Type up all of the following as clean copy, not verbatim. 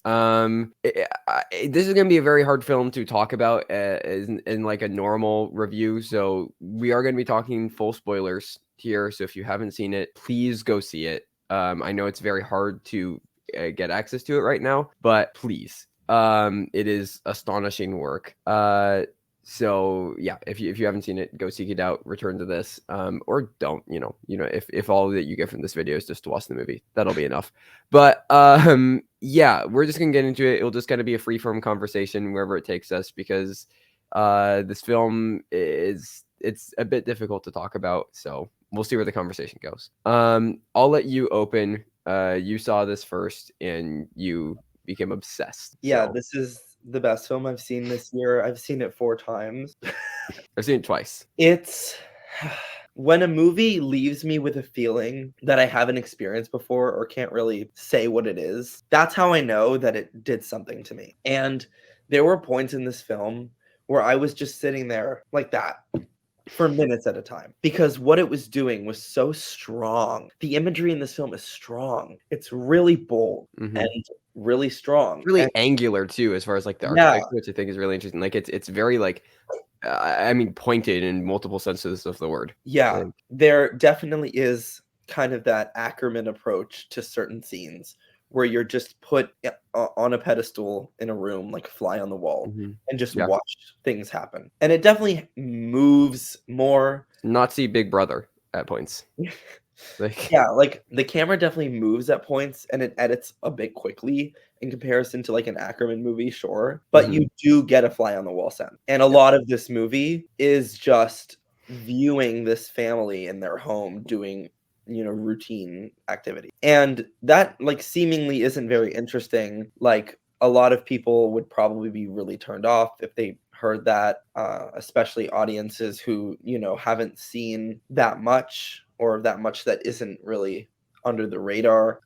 This is going to be a very hard film to talk about in like a normal review. So we are going to be talking full spoilers here. So if you haven't seen it, please go see it. I know it's very hard to get access to it right now, but please. It is astonishing work. So yeah, if you haven't seen it, go seek it out, return to this, or don't, if all that you get from this video is just to watch the movie, that'll be enough. But yeah, we're just gonna get into it. It'll just kind of be a free-form conversation wherever it takes us, because this film it's a bit difficult to talk about, so we'll see where the conversation goes. I'll let you open. You saw this first and you became obsessed. Yeah, So. this is the best film I've seen this year. I've seen it 4 times. I've seen it twice. It's when a movie leaves me with a feeling that I haven't experienced before or can't really say what it is, that's how I know that it did something to me. And there were points in this film where I was just sitting there like that for minutes at a time, because what it was doing was so strong. The imagery in this film is strong. It's really bold and really strong. Really And angular too, as far as like the yeah, architecture, which I think is really interesting. Like it's very like I mean pointed in multiple senses of the word. yeah, Like, there definitely is kind of that Ackerman approach to certain scenes where you're just put on a pedestal in a room, like a fly on the wall, and just yeah, watch things happen. And it definitely moves more. Nazi Big Brother at points. Like Yeah, like the camera definitely moves at points and it edits a bit quickly in comparison to like an Ackerman movie, sure. But you do get a fly on the wall sense. And a lot of this movie is just viewing this family in their home doing, routine activity. And that like seemingly isn't very interesting. Like a lot of people would probably be really turned off if they heard that, especially audiences who, haven't seen that much, or that much that isn't really under the radar.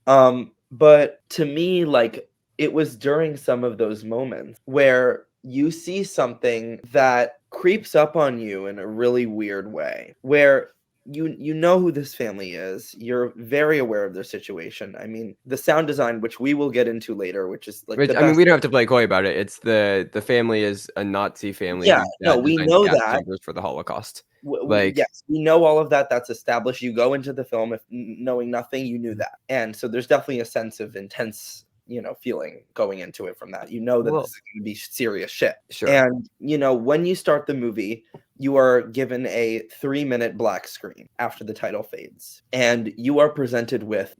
But to me, like, it was during some of those moments where you see something that creeps up on you in a really weird way, where you know who this family is. You're very aware of their situation. I mean, the sound design, which we will get into later, which is like which, the I mean, best. we don't have to play coy about it. It's the family is a Nazi family Yeah, whose no, dad we designed the know gas that. chambers for the Holocaust. Like Yes, we know all of that. That's established. You go into the film if knowing nothing, you knew that, and so there's definitely a sense of intense, feeling going into it from that. You know that well, this is going to be serious shit. sure. And when you start the movie, you are given a 3-minute black screen after the title fades, and you are presented with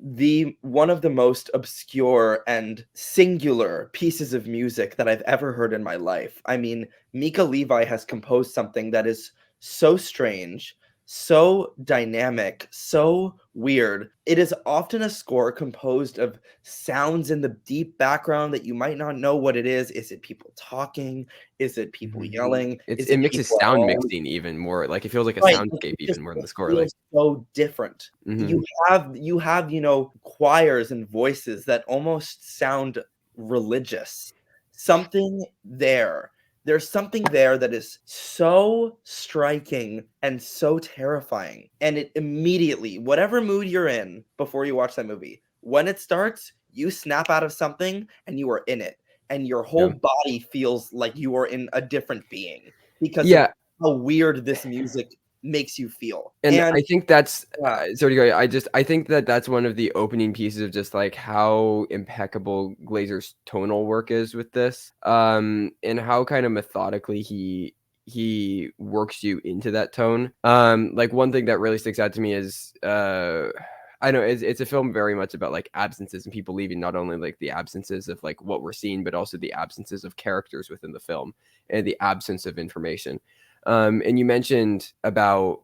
one of the most obscure and singular pieces of music that I've ever heard in my life. I mean, Mika Levi has composed something that is so strange, so dynamic, so weird. It is often a score composed of sounds in the deep background that you might not know what it is. Is it people talking? Is it people yelling? Is It it mixes people sound alone? mixing even more. Like it feels like a Right, soundscape it just even more than the score. Like feels so different. You have choirs and voices that almost sound religious. Something there. There's something there that is so striking and so terrifying. And it immediately, whatever mood you're in before you watch that movie, when it starts, you snap out of something and you are in it. And your whole body feels like you are in a different being because of yeah. how weird this music makes you feel. And And I think that's yeah, sorry to go. I think that that's one of the opening pieces of just like how impeccable Glazer's tonal work is with this, and how kind of methodically he works you into that tone. Like one thing that really sticks out to me is I know it's a film very much about like absences and people leaving, not only like the absences of like what we're seeing, but also the absences of characters within the film and the absence of information. And you mentioned about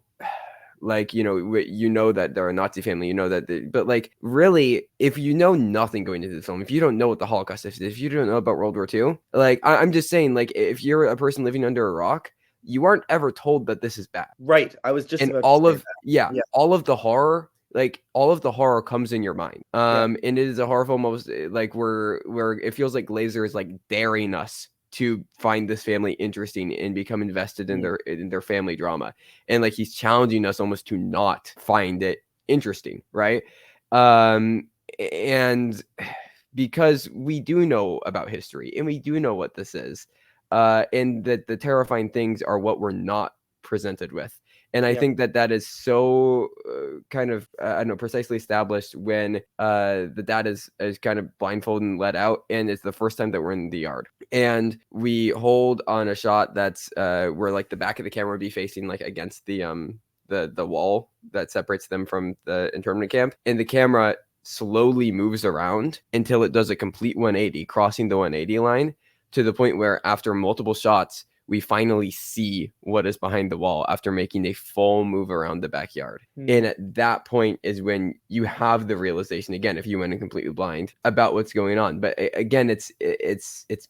like that they're a Nazi family, but like really, if you know nothing going into the film, if you don't know what the Holocaust is, if you don't know about World War II, like I'm just saying, like if you're a person living under a rock, you aren't ever told that this is bad. right. I was just And about to say that. Yeah. all of the horror, like all of the horror comes in your mind. Yeah. And it is a horror film almost like where it feels like Glazer is like daring us to find this family interesting and become invested in their family drama, and like he's challenging us almost to not find it interesting, right? And because we do know about history and we do know what this is, and that the terrifying things are what we're not presented with. And I Yep. think that that is so kind of I don't know, precisely established when the dad is kind of blindfolded and let out, and it's the first time that we're in the yard, and we hold on a shot that's where like the back of the camera would be facing like against the wall that separates them from the internment camp, and the camera slowly moves around until it does a complete 180, crossing the 180 line, to the point where after multiple shots we finally see what is behind the wall after making a full move around the backyard. And at that point is when you have the realization, again, if you went in completely blind, about what's going on. But again, it's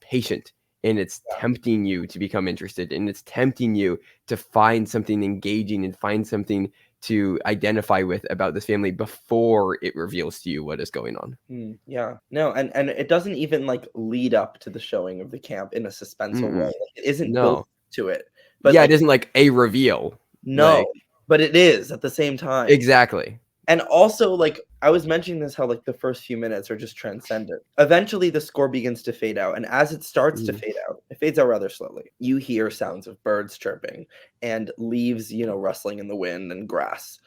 patient, and it's tempting you to become interested, and it's tempting you to find something engaging and find something to identify with about this family before it reveals to you what is going on. Yeah. No, and it doesn't even like lead up to the showing of the camp in a suspenseful way. Like, it isn't built No. to it. But Yeah, it like, isn't like a reveal. no, Like, but it is at the same time. exactly. And also, like, I was mentioning this, how like the first few minutes are just transcendent. Eventually the score begins to fade out, and as it starts to fade out, it fades out rather slowly. You hear sounds of birds chirping and leaves, rustling in the wind and grass.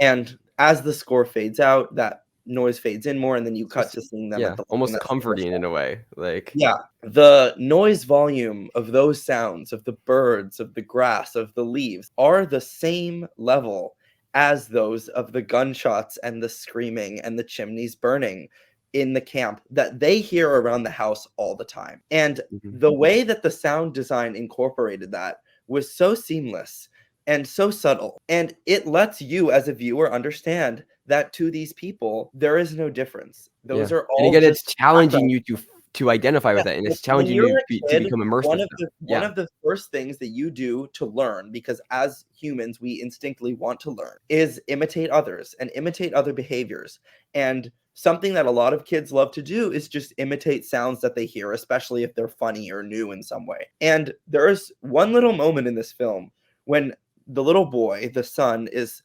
And as the score fades out, that noise fades in more, and then you cut to seeing them at the Almost that single comforting in shot. a way. Like, Yeah, the noise volume of those sounds, of the birds, of the grass, of the leaves, are the same level as those of the gunshots and the screaming and the chimneys burning in the camp that they hear around the house all the time. And the way that the sound design incorporated that was so seamless and so subtle. And it lets you as a viewer understand that to these people, there is no difference. Those are and all again, just it's challenging background. you to identify Yeah, with that, and like, it's when challenging you're you a to kid, become immersed with them. one of the first things that you do to learn, because as humans we instinctively want to learn, is imitate others and imitate other behaviors. And something that a lot of kids love to do is just imitate sounds that they hear, especially if they're funny or new in some way. And there is one little moment in this film when the little boy, the son, is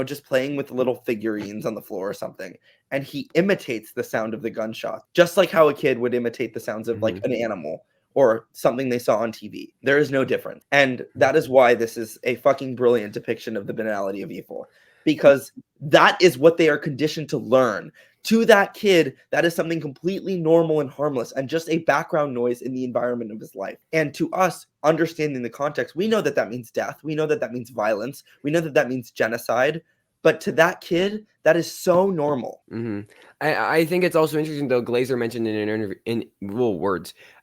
just playing with little figurines on the floor or something, and he imitates the sound of the gunshot, just like how a kid would imitate the sounds of like an animal or something they saw on TV. There is no difference. And that is why this is a fucking brilliant depiction of the banality of evil, because that is what they are conditioned to learn. To that kid, that is something completely normal and harmless and just a background noise in the environment of his life. And to us, understanding the context, we know that that means death. We know that that means violence. We know that that means genocide. But to that kid, that is so normal. I think it's also interesting, though. Glazer mentioned in an interview,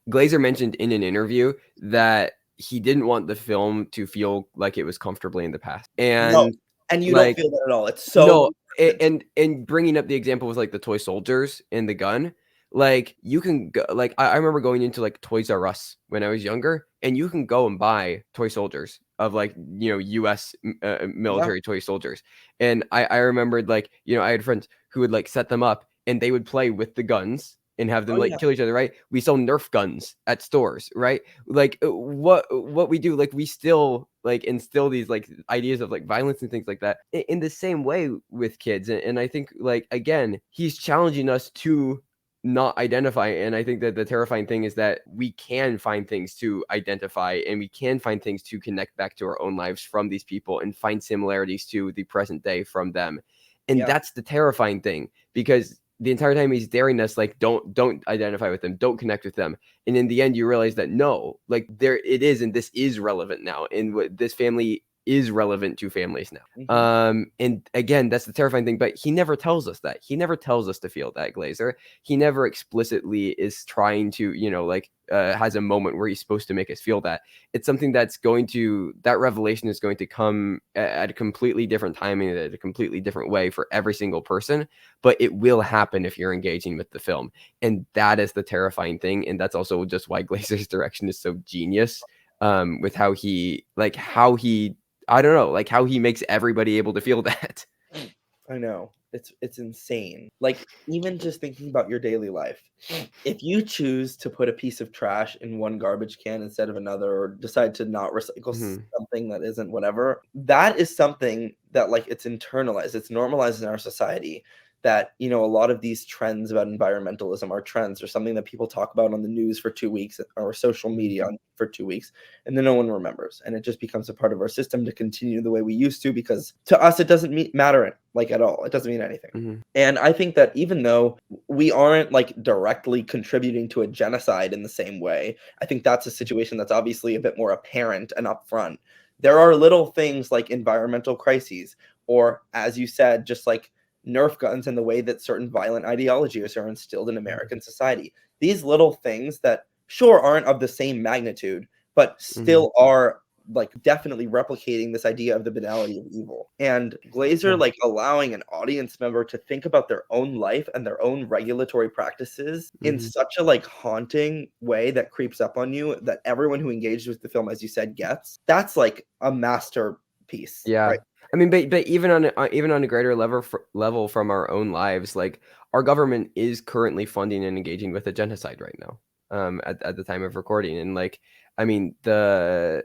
Glazer mentioned in an interview that he didn't want the film to feel like it was comfortably in the past, No, and and you don't like, feel that at all. It's so no, present. and bringing up the example with like the toy soldiers and the gun, like you can go, like I remember going into like Toys R Us when I was younger, and you can go and buy toy soldiers of like U.S. Yeah. Military toy soldiers, and I remembered like I had friends who would like set them up, and they would play with the guns and have them Oh like yeah. kill each other, right? We sell Nerf guns at stores, right? Like what we do, like we still like instill these like ideas of like violence and things like that in the same way with kids. And I think like again, he's challenging us to not identify. And I think that the terrifying thing is that we can find things to identify, and we can find things to connect back to our own lives from these people and find similarities to the present day from them. And Yeah. that's the terrifying thing, because the entire time he's daring us, like, don't identify with them, don't connect with them. And in the end, you realize that no, like there it is, and this is relevant now. And what this family is relevant to families now. Mhm. And again, that's the terrifying thing. But he never tells us that. He never tells us to feel that, Glazer. He never explicitly is trying to, has a moment where he's supposed to make us feel that. It's something that revelation is going to come at a completely different timing, at a completely different way for every single person. But it will happen if you're engaging with the film. And that is the terrifying thing. And that's also just why Glazer's direction is so genius, with how he I don't know, like how he makes everybody able to feel that. I know. It's insane. Like, even just thinking about your daily life. If you choose to put a piece of trash in one garbage can instead of another, or decide to not recycle something that isn't whatever, that is something that like it's internalized, it's normalized in our society, that, a lot of these trends about environmentalism are trends or something that people talk about on the news for 2 weeks or social media for 2 weeks, and then no one remembers. And it just becomes a part of our system to continue the way we used to, because to us, it doesn't matter like at all. It doesn't mean anything. And I think that even though we aren't like directly contributing to a genocide in the same way, I think that's a situation that's obviously a bit more apparent and upfront. There are little things like environmental crises, or as you said, just like Nerf guns and the way that certain violent ideologies are instilled in American society. These little things that sure aren't of the same magnitude, but still are like definitely replicating this idea of the banality of evil. And Glazer like allowing an audience member to think about their own life and their own regulatory practices in such a like haunting way that creeps up on you, that everyone who engages with the film, as you said, gets. That's like a masterpiece. Yeah. Right? I mean, but even on a greater level from our own lives, like our government is currently funding and engaging with a genocide right now, at the time of recording. And like, I mean, the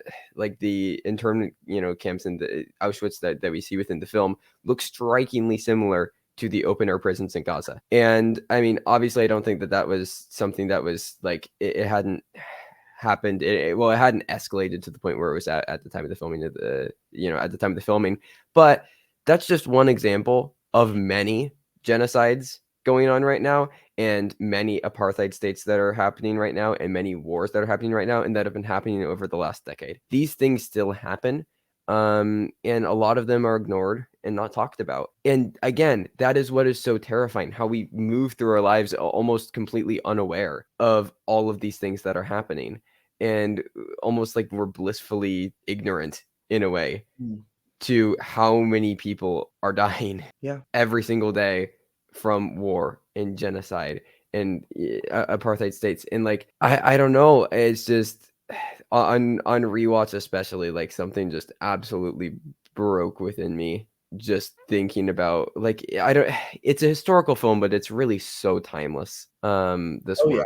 internment, camps in the Auschwitz that we see within the film look strikingly similar to the open air prisons in Gaza. And I mean, obviously, I don't think that was something that was like it hadn't happened. It hadn't escalated to the point where it was at the time of the filming at the time of the filming. But that's just one example of many genocides going on right now, and many apartheid states that are happening right now, and many wars that are happening right now, and that have been happening over the last decade. These things still happen, and a lot of them are ignored and not talked about. And again, that is what is so terrifying, how we move through our lives almost completely unaware of all of these things that are happening, and almost like we're blissfully ignorant in a way to how many people are dying every single day from war and genocide and apartheid states. And like, I don't know, it's just on rewatch especially, like something just absolutely broke within me just thinking about, like, it's a historical film, but it's really so timeless, this work.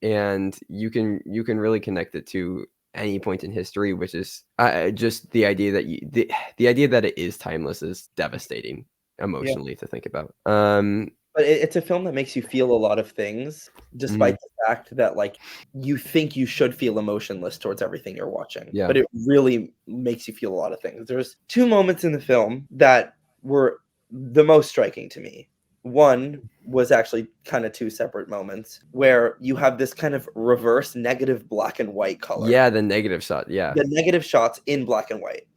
And you can really connect it to any point in history, which is just the idea that the idea that it is timeless is devastating emotionally to think about. But it's a film that makes you feel a lot of things, despite the fact that like you think you should feel emotionless towards everything you're watching. Yeah. But it really makes you feel a lot of things. There's 2 moments in the film that were the most striking to me. One was actually kind of 2 separate moments where you have this kind of reverse negative black and white color. Yeah, the negative shot. Yeah. The negative shots in black and white.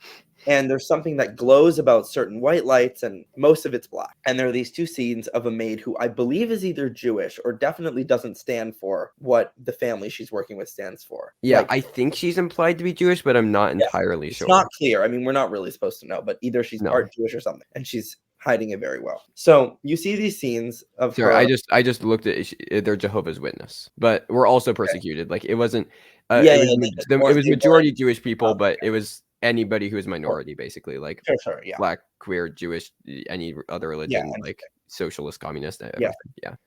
And there's something that glows about certain white lights, and most of it's black. And there are these 2 scenes of a maid who I believe is either Jewish or definitely doesn't stand for what the family she's working with stands for. Yeah, Like, I think she's implied to be Jewish, but I'm not entirely sure. It's not clear. I mean, we're not really supposed to know, but either she's part Jewish or something, and she's hiding it very well. So you see these scenes of her. I just looked at they're Jehovah's Witness, but we're also persecuted. Like it wasn't. It was majority Jewish people, but it was anybody who was minority, basically, like Black, queer, Jewish, any other religion, like socialist, communist, everything.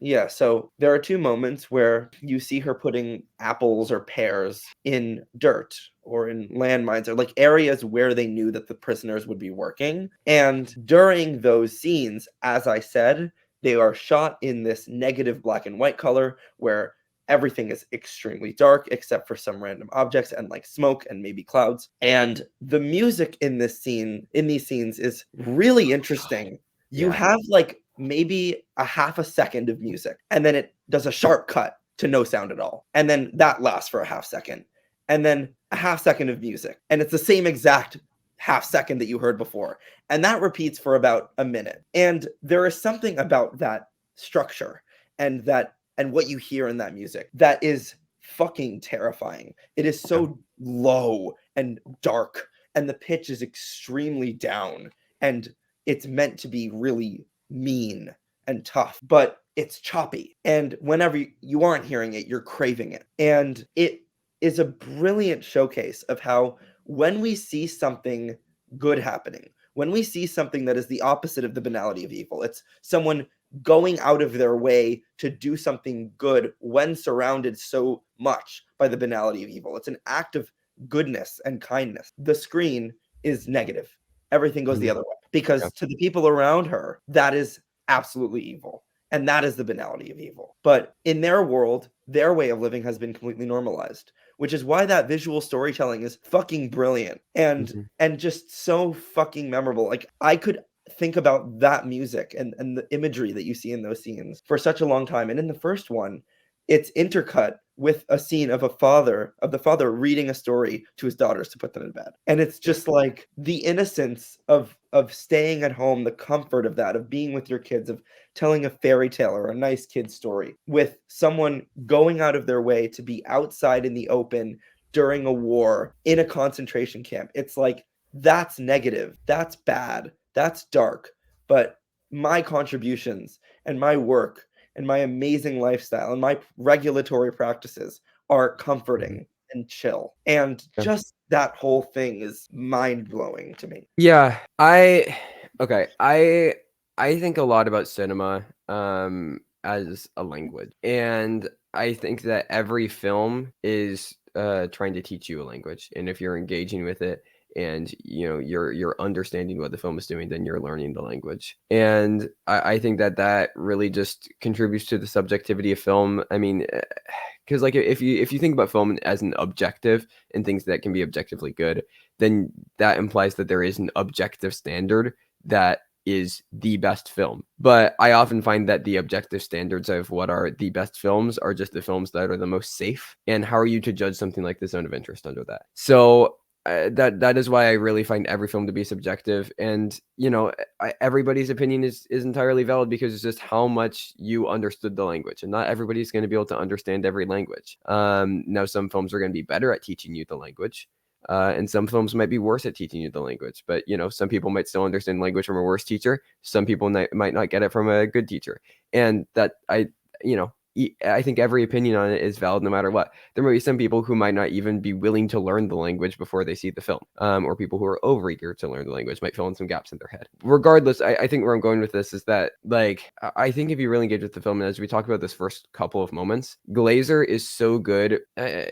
Yeah. So there are 2 moments where you see her putting apples or pears in dirt or in landmines, or like areas where they knew that the prisoners would be working. And during those scenes, as I said, they are shot in this negative black and white color where everything is extremely dark except for some random objects and like smoke and maybe clouds. And the music in these scenes is really interesting. You have like maybe a half a second of music, and then it does a sharp cut to no sound at all. And then that lasts for a half second. And then a half second of music. And it's the same exact half second that you heard before. And that repeats for about a minute. And there is something about that structure and what you hear in that music that is fucking terrifying. It is so low and dark, and the pitch is extremely down, and it's meant to be really mean and tough, but it's choppy. And whenever you aren't hearing it, you're craving it. And it is a brilliant showcase of how when we see something good happening, when we see something that is the opposite of the banality of evil, it's someone going out of their way to do something good when surrounded so much by the banality of evil. It's an act of goodness and kindness. The screen is negative. Everything goes the other way, because to the people around her, that is absolutely evil. And that is the banality of evil. But in their world, their way of living has been completely normalized, which is why that visual storytelling is fucking brilliant and just so fucking memorable. Like, I could think about that music and the imagery that you see in those scenes for such a long time. And in the first one, it's intercut with a scene of the father reading a story to his daughters to put them in bed. And it's just like the innocence of staying at home, the comfort of that, of being with your kids, of telling a fairy tale or a nice kid story with someone going out of their way to be outside in the open during a war in a concentration camp. It's like, that's negative, that's bad, that's dark. But my contributions and my work and my amazing lifestyle and my regulatory practices are comforting and chill. And Yeah. just that whole thing is mind-blowing to me. Yeah, I think a lot about cinema as a language. And I think that every film is trying to teach you a language. And if you're engaging with it and you're understanding what the film is doing, then you're learning the language. And I think that really just contributes to the subjectivity of film. I mean, because like if you think about film as an objective and things that can be objectively good, then that implies that there is an objective standard that is the best film. But I often find that the objective standards of what are the best films are just the films that are the most safe. And how are you to judge something like The Zone of Interest under that? So that is why I really find every film to be subjective. And everybody's opinion is entirely valid, because it's just how much you understood the language, and not everybody's going to be able to understand every language. Now some films are going to be better at teaching you the language, and some films might be worse at teaching you the language. But some people might still understand language from a worse teacher. Some people might not get it from a good teacher. And that I think every opinion on it is valid no matter what. There might be some people who might not even be willing to learn the language before they see the film, or people who are overeager to learn the language might fill in some gaps in their head. Regardless, I think where I'm going with this is that, like, I think if you really engage with the film, and as we talk about this first couple of moments, Glazer is so good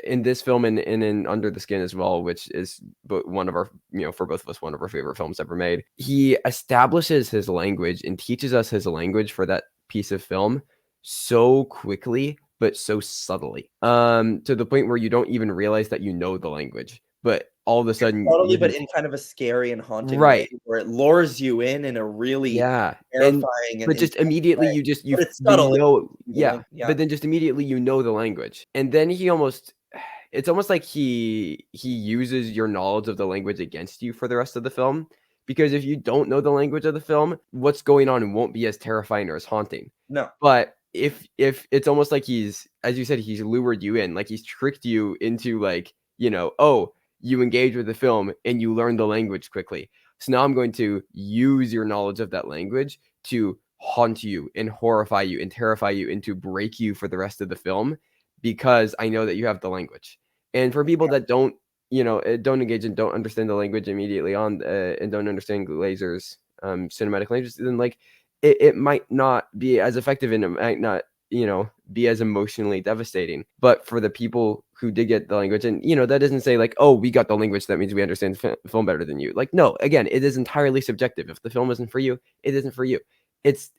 in this film and in Under the Skin as well, which is one of our, for both of us, one of our favorite films ever made. He establishes his language and teaches us his language for that piece of film so quickly, but so subtly, to the point where you don't even realize that you know the language, but all of a sudden, Subtly, but in kind of a scary and haunting right, way, where it lures you in a really terrifying but just immediately way. you But it's subtle. yeah, but then just immediately the language, and then it's almost like he uses your knowledge of the language against you for the rest of the film. Because if you don't know the language of the film, what's going on won't be as terrifying or as haunting. No. But if it's almost like he's, as you said, he's lured you in, like he's tricked you into, like, oh, you engage with the film and you learn the language quickly. So now I'm going to use your knowledge of that language to haunt you and horrify you and terrify you and to break you for the rest of the film, because I know that you have the language. And for people that don't engage and don't understand the language immediately on, and don't understand Glazer's cinematic language, then like it might not be as effective, and it might not be as emotionally devastating. But for the people who did get the language, and that doesn't say like, oh, we got the language, that means we understand the film better than you. Like, no, again, it is entirely subjective. If the film isn't for you, it isn't for you. It's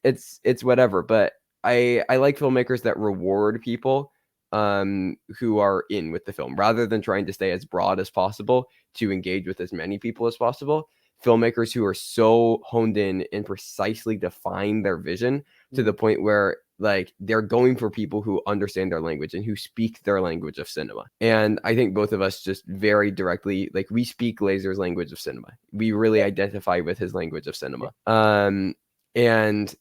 whatever. But I like filmmakers that reward people who are in with the film, rather than trying to stay as broad as possible to engage with as many people as possible. Filmmakers who are so honed in and precisely define their vision to the point where, like, they're going for people who understand their language and who speak their language of cinema. And I think both of us just very directly, like, we speak Glazer's language of cinema. We really identify with his language of cinema. And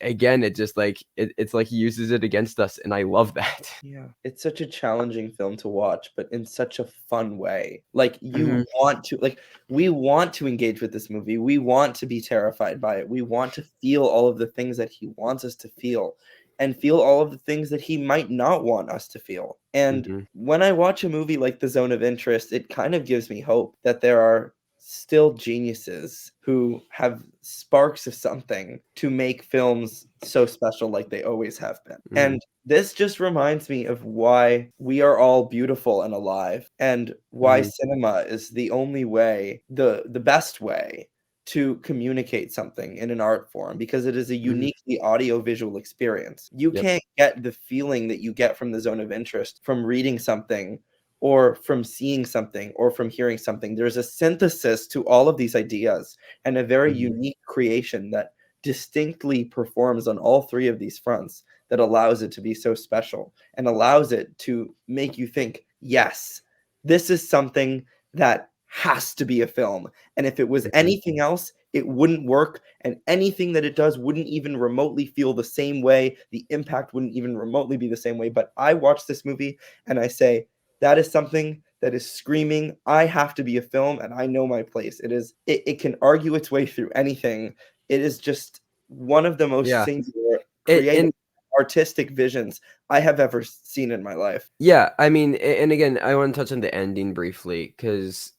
again, it just like it's like he uses it against us, and I love that. Yeah, it's such a challenging film to watch, but in such a fun way. Like, you want to, like, we want to engage with this movie. We want to be terrified by it. We want to feel all of the things that he wants us to feel, and feel all of the things that he might not want us to feel. And when I watch a movie like The Zone of Interest, it kind of gives me hope that there are still geniuses who have sparks of something to make films so special like they always have been. And this just reminds me of why we are all beautiful and alive, and why cinema is the only way, the best way to communicate something in an art form because it is a Mhm. uniquely audio-visual experience. You Yep. can't get the feeling that you get from the zone of interest from reading something or from seeing something or from hearing something. There's a synthesis to all of these ideas and a very Mhm. unique creation that distinctly performs on all three of these fronts that allows it to be so special and allows it to make you think, yes, this is something that has to be a film. And if it was Mhm. anything else, it wouldn't work. And anything that it does wouldn't even remotely feel the same way. The impact wouldn't even remotely be the same way. But I watch this movie and I say, that is something that is screaming, I have to be a film and I know my place. It can argue its way through anything. It is just one of the most Yeah. singular, creative, And artistic visions I have ever seen in my life. yeah, I mean, and again, I want to touch on the ending briefly because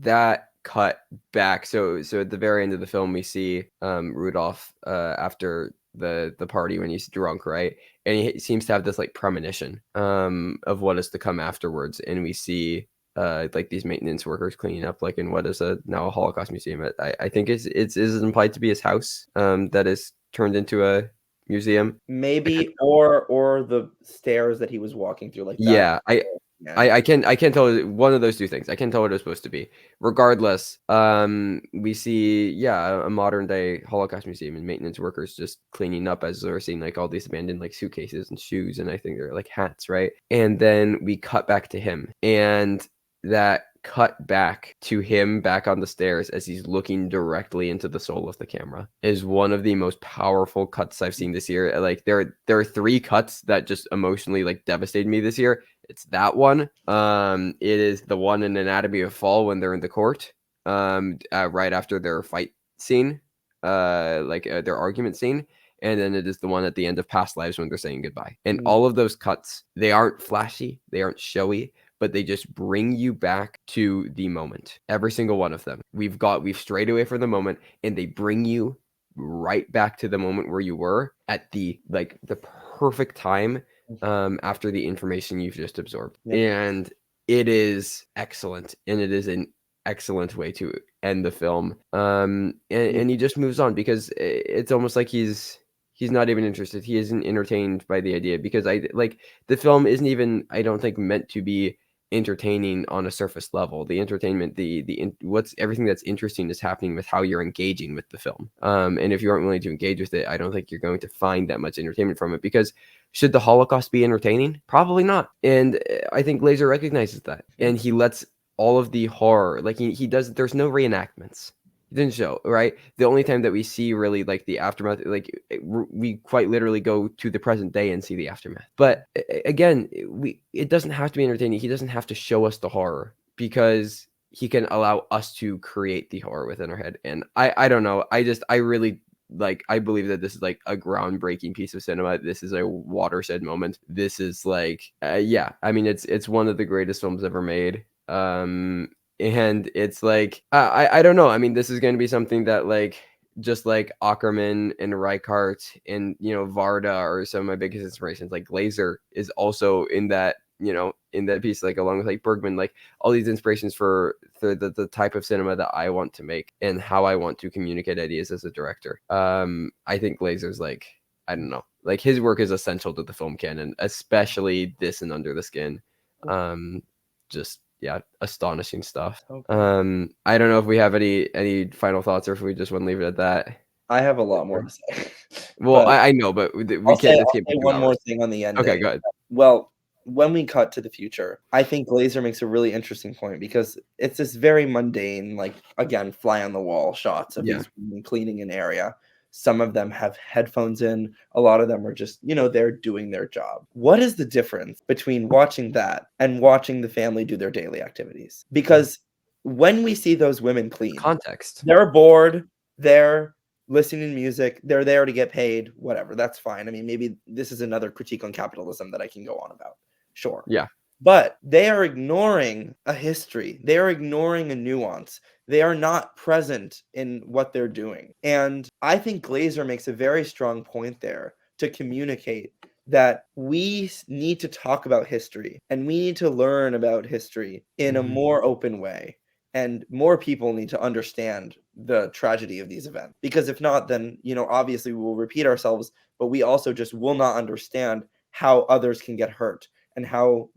that cut back. So at the very end of the film, we see Rudolph after the party when he's drunk, right? And he seems to have this like premonition of what is to come afterwards, and we see like these maintenance workers cleaning up like in what is now a Holocaust museum. I think it's is implied to be his house that is turned into a museum. Maybe or the stairs that he was walking through, like that. Yeah, I Yeah. I I can I can't tell one of those two things. I can't tell what it's supposed to be. Regardless, we see a modern day Holocaust museum and maintenance workers just cleaning up as they're seeing like all these abandoned like suitcases and shoes and I think they're like hats, right? And then we cut back to him and that cut back to him back on the stairs as he's looking directly into the soul of the camera is one of the most powerful cuts I've seen this year. Like there are three cuts that just emotionally like devastated me this year. It's that one. It is the one in Anatomy of Fall when they're in the court, right after their fight scene, their argument scene, and then it is the one at the end of Past Lives when they're saying goodbye. And all of those cuts, they aren't flashy, they aren't showy, but they just bring you back to the moment. Every single one of them. We've strayed away from the moment, and they bring you right back to the moment where you were at the perfect time after the information you've just absorbed. Yep. And it is excellent. And it is an excellent way to end the film. And he just moves on because it's almost like he's not even interested. He isn't entertained by the idea because the film isn't even, I don't think, meant to be entertaining on a surface level. The entertainment, what's everything that's interesting is happening with how you're engaging with the film. And if you aren't willing to engage with it, I don't think you're going to find that much entertainment from it because should the Holocaust be entertaining? Probably not. And I think Glazer recognizes that. And he lets all of the horror, like he does, there's no reenactments. He didn't show, right? The only time that we see really like the aftermath, we quite literally go to the present day and see the aftermath. But again, it doesn't have to be entertaining. He doesn't have to show us the horror because he can allow us to create the horror within our head. And I don't know. I really I believe that this is like a groundbreaking piece of cinema. This is a watershed moment. This is I mean it's one of the greatest films ever made. And it's like I don't know. I mean, this is going to be something that just like Ackerman and Reichardt and Varda are some of my biggest inspirations. Like Glazer is also in that in that piece, like along with like Bergman, like all these inspirations for the type of cinema that I want to make and how I want to communicate ideas as a director. I think Glazer's I don't know, like his work is essential to the film canon, especially this and Under the Skin. Just astonishing stuff. Okay. I don't know if we have any final thoughts or if we just want to leave it at that. I have a lot more to say. Well, But I know, but we I'll can't. say This I'll can't be say 2 one more hours. thing on the Okay, ending. go ahead. Well, when we cut to the future, I think Glazer makes a really interesting point because it's this very mundane, like again, fly on the wall shots of Yeah. these women cleaning an area. Some of them have headphones in. A lot of them are just, they're doing their job. What is the difference between watching that and watching the family do their daily activities? Because when we see those women clean, Context. they're bored, they're listening to music, they're there to get paid, whatever. That's fine. I mean, maybe this is another critique on capitalism that I can go on about. Sure. Yeah. But they are ignoring a history. They are ignoring a nuance. They are not present in what they're doing. And I think Glazer makes a very strong point there to communicate that we need to talk about history and we need to learn about history in a more open way. and more people need to understand the tragedy of these events, because if not, then obviously we will repeat ourselves, but we also just will not understand how others can get hurt, and how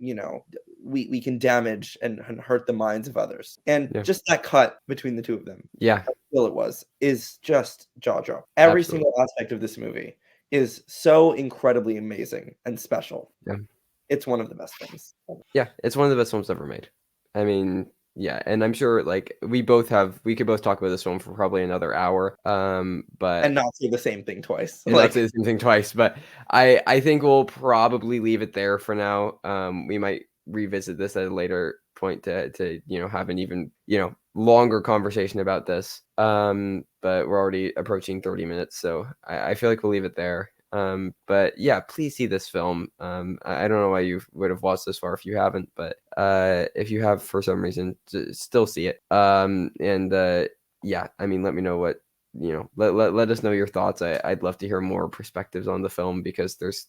we can damage and hurt the minds of others. And Yeah. just that cut between the two of them, Yeah. how real it was, is just jaw-dropping. Every Absolutely. single aspect of this movie is so incredibly amazing and special. Yeah. It's one of the best films. Yeah, it's one of the best films ever made. I mean, yeah, and I'm sure like we could both talk about this film for probably another hour. But And not say the same thing twice. and not say the same thing twice, but I think we'll probably leave it there for now. We might revisit this at a later point to have an even longer conversation about this. But we're already approaching 30 minutes, so I feel like we'll leave it there. But yeah, please see this film. I don't know why you would have watched this far if you haven't, but if you have for some reason, still see it. Yeah, I mean, let me know what let us know your thoughts. I'd love to hear more perspectives on the film, because there's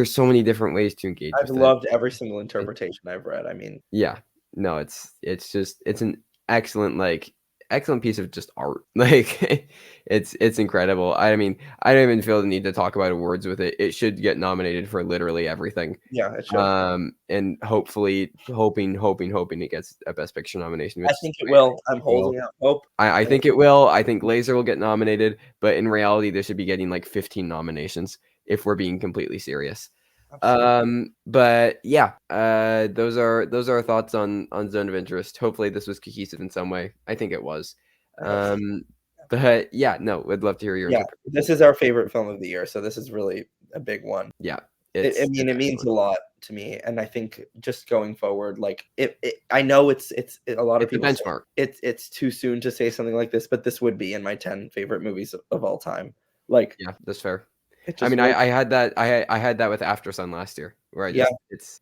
so many different ways to engage I've with loved every single interpretation I've read. I mean, yeah, no, it's an excellent piece of just art. Like it's incredible. I mean, I don't even feel the need to talk about awards with it. It should get nominated for literally everything. yeah, it should. And hopefully hoping it gets a Best Picture nomination, I which think it will. I'm holding out hope. I think it will. I think Glazer will get nominated, but in reality, they should be getting like 15 nominations if we're being completely serious. Absolutely. But yeah, those are our thoughts on Zone of Interest. Hopefully, this was cohesive in some way. I think it was. I hope so. But yeah, no, we'd love to hear your Yeah, interpretation. this is our favorite film of the year, so this is really a big one. Yeah, I mean, it means a lot to me, and I think just going forward, like I know it's a lot of It's a people say benchmark. it's too soon to say something like this, but this would be in my 10 favorite movies of all time. Like, Yeah, that's fair. it I just mean, would. I had that. I had that with After Sun last year, where Yeah.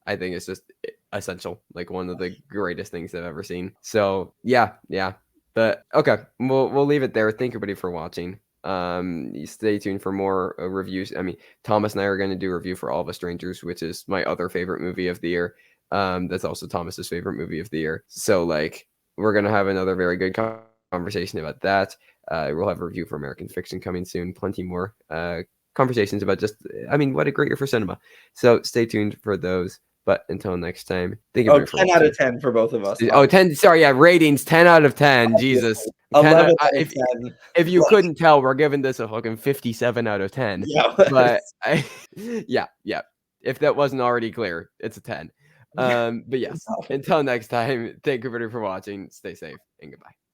I think it's just essential, like one of the greatest things I've ever seen. So yeah. But okay, we'll leave it there. Thank everybody for watching. Stay tuned for more reviews. I mean, Thomas and I are going to do a review for All of Us Strangers, which is my other favorite movie of the year. That's also Thomas's favorite movie of the year. So like, we're gonna have another very good conversation about that. We'll have a review for American Fiction coming soon. Plenty more conversations about what a great year for cinema. So stay tuned for those. But until next time, thank you for 10 out of 10 for both of us. Oh, 10. Sorry, yeah, ratings 10 out of 10. Jesus. 11 out of If 10. you couldn't tell, we're giving this a fucking 57 out of 10. Yeah. But yeah. If that wasn't already clear, it's a 10. But yes, until next time, thank you everybody for watching. Stay safe and goodbye.